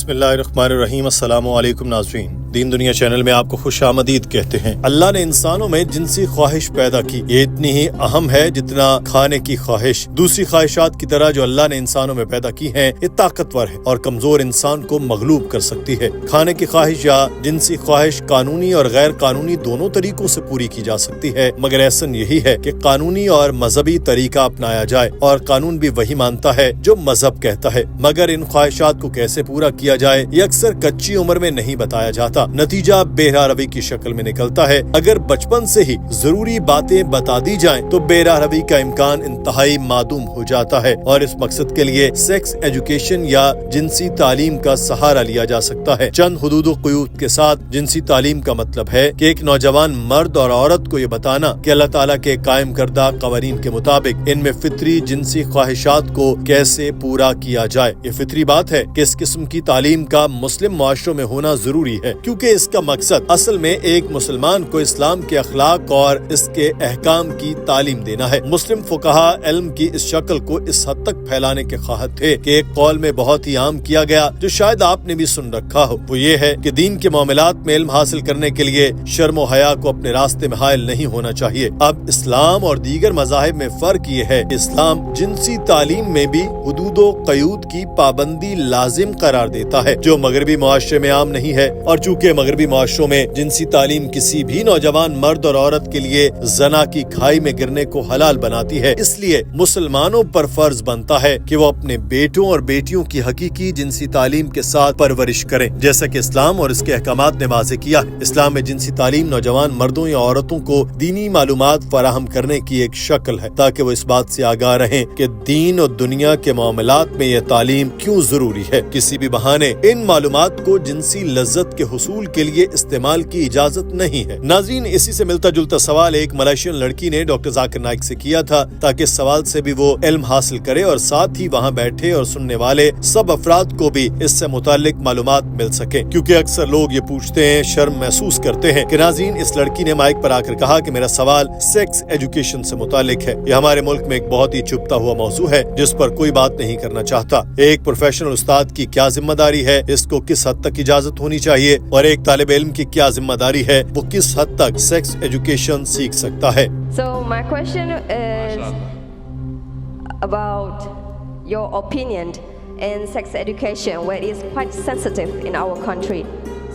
بسم اللہ الرحمن الرحیم۔ السلام علیکم ناظرین، دین دنیا چینل میں آپ کو خوش آمدید کہتے ہیں۔ اللہ نے انسانوں میں جنسی خواہش پیدا کی، یہ اتنی ہی اہم ہے جتنا کھانے کی خواہش۔ دوسری خواہشات کی طرح جو اللہ نے انسانوں میں پیدا کی ہیں، یہ طاقتور ہے اور کمزور انسان کو مغلوب کر سکتی ہے۔ کھانے کی خواہش یا جنسی خواہش قانونی اور غیر قانونی دونوں طریقوں سے پوری کی جا سکتی ہے، مگر احسن یہی ہے کہ قانونی اور مذہبی طریقہ اپنایا جائے، اور قانون بھی وہی مانتا ہے جو مذہب کہتا ہے۔ مگر ان خواہشات کو کیسے پورا کیا جائے یہ اکثر کچی عمر میں نہیں بتایا جاتا، نتیجہ بے راہ روی کی شکل میں نکلتا ہے۔ اگر بچپن سے ہی ضروری باتیں بتا دی جائیں تو بے راہ روی کا امکان انتہائی معدوم ہو جاتا ہے، اور اس مقصد کے لیے سیکس ایجوکیشن یا جنسی تعلیم کا سہارا لیا جا سکتا ہے۔ چند حدود و قیود کے ساتھ جنسی تعلیم کا مطلب ہے کہ ایک نوجوان مرد اور عورت کو یہ بتانا کہ اللہ تعالیٰ کے قائم کردہ قوانین کے مطابق ان میں فطری جنسی خواہشات کو کیسے پورا کیا جائے۔ یہ فطری بات ہے کہ اس قسم کی تعلیم کا مسلم معاشروں میں ہونا ضروری ہے، کیونکہ اس کا مقصد اصل میں ایک مسلمان کو اسلام کے اخلاق اور اس کے احکام کی تعلیم دینا ہے۔ مسلم فقہا علم کی اس شکل کو اس حد تک پھیلانے کے خواہد تھے کہ ایک قول میں بہت ہی عام کیا گیا، جو شاید آپ نے بھی سن رکھا ہو، وہ یہ ہے کہ دین کے معاملات میں علم حاصل کرنے کے لیے شرم و حیا کو اپنے راستے میں حائل نہیں ہونا چاہیے۔ اب اسلام اور دیگر مذاہب میں فرق یہ ہے کہ اسلام جنسی تعلیم میں بھی حدود و قیود کی پابندی لازم قرار دیتا ہے، جو مغربی معاشرے میں عام نہیں ہے، اور چونکہ مغربی معاشروں میں جنسی تعلیم کسی بھی نوجوان مرد اور عورت کے لیے زنا کی کھائی میں گرنے کو حلال بناتی ہے، اس لیے مسلمانوں پر فرض بنتا ہے کہ وہ اپنے بیٹوں اور بیٹیوں کی حقیقی جنسی تعلیم کے ساتھ پرورش کریں، جیسا کہ اسلام اور اس کے احکامات نے واضح کیا ہے۔ اسلام میں جنسی تعلیم نوجوان مردوں یا عورتوں کو دینی معلومات فراہم کرنے کی ایک شکل ہے، تاکہ وہ اس بات سے آگاہ رہیں کہ دین اور دنیا کے معاملات میں یہ تعلیم کیوں ضروری ہے۔ کسی بھی بہانے ان معلومات کو جنسی لذت کے حصول کے لیے استعمال کی اجازت نہیں ہے۔ ناظرین، اسی سے ملتا جلتا سوال ایک ملائیشین لڑکی نے ڈاکٹر ذاکر نائک سے کیا تھا، تاکہ اس سوال سے بھی وہ علم حاصل کرے اور ساتھ ہی وہاں بیٹھے اور سننے والے سب افراد کو بھی اس سے متعلق معلومات مل سکیں، کیونکہ اکثر لوگ یہ پوچھتے ہیں، شرم محسوس کرتے ہیں کہ ناظرین، اس لڑکی نے مائک پر آ کر کہا کہ میرا سوال سیکس ایجوکیشن سے متعلق ہے۔ یہ ہمارے ملک میں ایک بہت ہی چھپتا ہوا موضوع ہے جس پر کوئی بات نہیں کرنا چاہتا۔ ایک پروفیشنل استاد کی کیا ذمہ داری ہے، اس کو کس حد تک اجازت ہونی چاہیے، اور ایک طالب علم کی کیا ذمہ داری ہے، وہ کس حد تک سیکس ایجوکیشن سیکھ سکتا ہے۔ So my question is about your opinion in sex education, where it is quite sensitive in our country.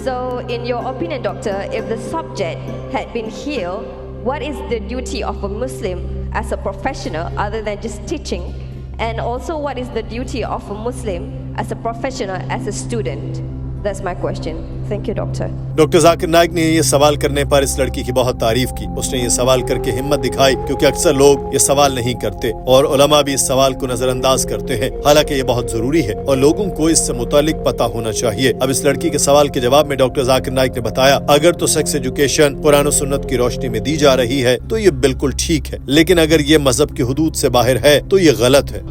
So in your opinion, doctor, if the subject had been healed, what is the duty of a Muslim as a professional other than just teaching? And also, what is the duty of a Muslim as a professional, as a student? That's my question. Thank you, doctor. Doctor Zakir Naik نے یہ سوال کرنے پر اس لڑکی کی بہت تعریف کی۔ اس نے یہ سوال کر کے ہمت دکھائی، کیونکہ اکثر لوگ یہ سوال نہیں کرتے، اور علماء بھی اس سوال کو نظر انداز کرتے ہیں، حالانکہ یہ بہت ضروری ہے اور لوگوں کو اس سے متعلق پتہ ہونا چاہیے۔ اب اس لڑکی کے سوال کے جواب میں ڈاکٹر ذاکر نائک نے بتایا، اگر تو سیکس ایجوکیشن قرآن و سنت کی روشنی میں دی جا رہی ہے تو یہ بالکل ٹھیک ہے، لیکن اگر یہ مذہب کی حدود سے باہر ہے تو یہ غلط ہے۔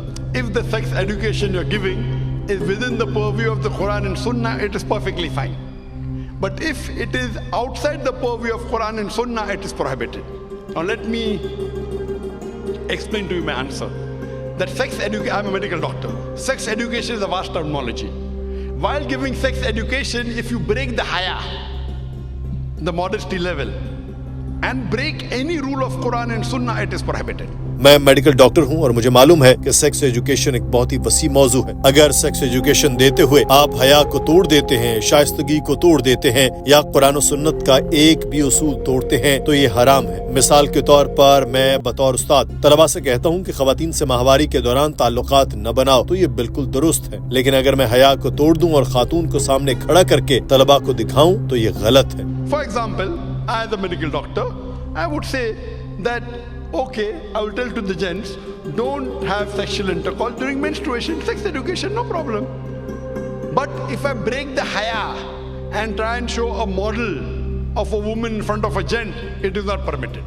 If the sex education you're giving is within the purview of the Quran and Sunnah, it is perfectly fine. But if it is outside the purview of Quran and Sunnah, it is prohibited. Now let me explain to you my answer. That I'm a medical doctor. Sex education is a vast terminology. While giving sex education, if you break the haya, the modesty level, and break any rule of Quran and Sunnah, it is prohibited. میں medical doctor ہوں اور مجھے معلوم ہے کہ sex education ایک بہت ہی وسیع موضوع ہے۔ اگر سیکس ایجوکیشن دیتے ہوئے آپ حیا کو توڑ دیتے ہیں، شائستگی کو توڑ دیتے ہیں، یا قرآن و سنت کا ایک بھی اصول توڑتے ہیں تو یہ حرام ہے۔ مثال کے طور پر میں بطور استاد طلباء سے کہتا ہوں کہ خواتین سے ماہواری کے دوران تعلقات نہ بناؤ، تو یہ بالکل درست ہے، لیکن اگر میں حیا کو توڑ دوں اور خاتون کو سامنے کھڑا کر کے طلباء کو دکھاؤں تو یہ غلط ہے۔ For example, as a medical doctor, I would say that okay, I will tell to the gents, don't have sexual intercourse during menstruation, sex education, no problem. But if I break the haya and try and show a model of a woman in front of a gent, it is not permitted.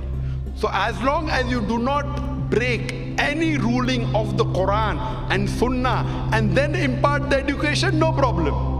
So as long as you do not break any ruling of the Quran and Sunnah and then impart the education, no problem.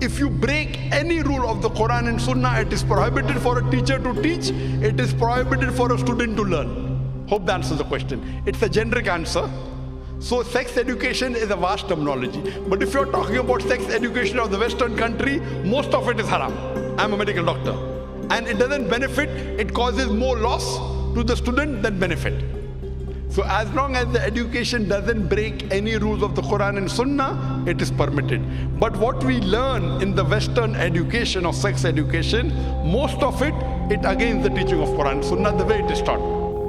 If you break any rule of the Quran and Sunnah, it is prohibited for a teacher to teach, it is prohibited for a student to learn. Hope that answers the question. It's a generic answer. So sex education is a vast terminology. But if you're talking about sex education of the Western country, most of it is haram. I'm a medical doctor. And it doesn't benefit, it causes more loss to the student than benefit. So as long as the education doesn't break any rules of the Quran and Sunnah, it is permitted. But what we learn in the Western education or sex education, most of it against the teaching of Quran and Sunnah, the way it is taught.